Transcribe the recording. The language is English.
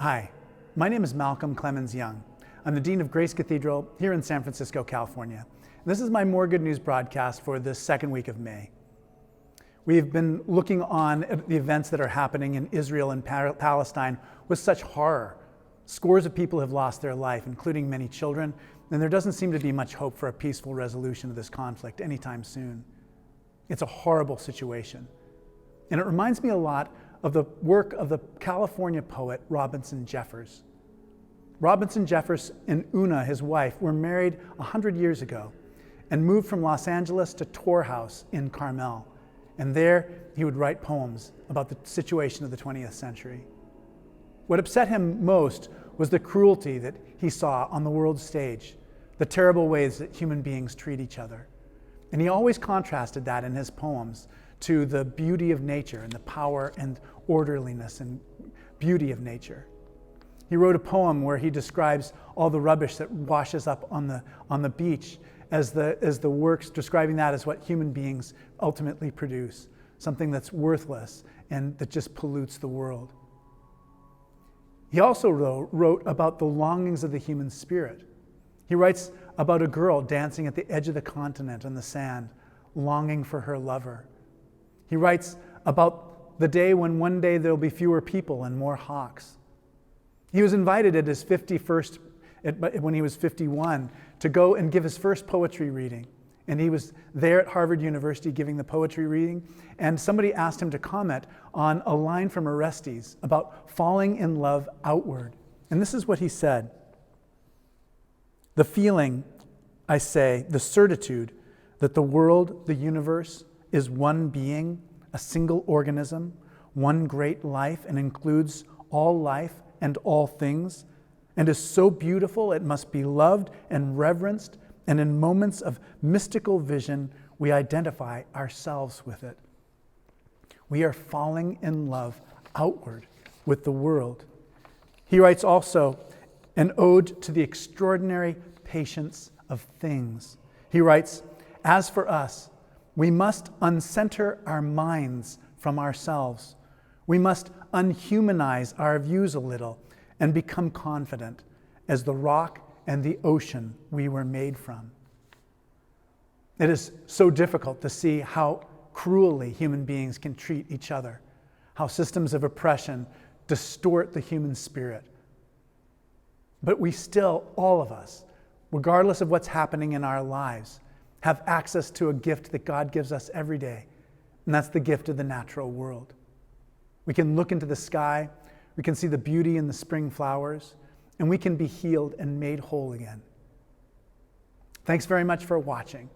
Hi, my name is Malcolm Clemens Young. I'm the Dean of Grace Cathedral here in San Francisco, California. This is my More Good News broadcast for this second week of May. We've been looking on at the events that are happening in Israel and Palestine with such horror. Scores of people have lost their life, including many children, and there doesn't seem to be much hope for a peaceful resolution of this conflict anytime soon. It's a horrible situation. And it reminds me a lot of the work of the California poet Robinson Jeffers. Robinson Jeffers and Una, his wife, were married 100 years ago and moved from Los Angeles to Tor House in Carmel. And there he would write poems about the situation of the 20th century. What upset him most was the cruelty that he saw on the world stage, the terrible ways that human beings treat each other. And he always contrasted that in his poems to the beauty of nature and the power and orderliness and beauty of nature. He wrote a poem where he describes all the rubbish that washes up on the beach as the works, describing that as what human beings ultimately produce, something that's worthless and that just pollutes the world. He also wrote about the longings of the human spirit. He writes about a girl dancing at the edge of the continent on the sand, longing for her lover. He writes about the day when one day there'll be fewer people and more hawks. He was invited at his 51st, when he was 51, to go and give his first poetry reading. And he was there at Harvard University giving the poetry reading, and somebody asked him to comment on a line from Orestes about falling in love outward. And this is what he said: "The feeling, I say, the certitude that the world, the universe, is one being, a single organism, one great life, and includes all life and all things, and is so beautiful it must be loved and reverenced, and in moments of mystical vision, we identify ourselves with it." We are falling in love outward with the world. He writes also an ode to the extraordinary patience of things. He writes, "As for us, we must uncenter our minds from ourselves. We must unhumanize our views a little and become confident as the rock and the ocean we were made from." It is so difficult to see how cruelly human beings can treat each other, how systems of oppression distort the human spirit. But we still, all of us, regardless of what's happening in our lives, have access to a gift that God gives us every day, and that's the gift of the natural world. We can look into the sky, we can see the beauty in the spring flowers, and we can be healed and made whole again. Thanks very much for watching.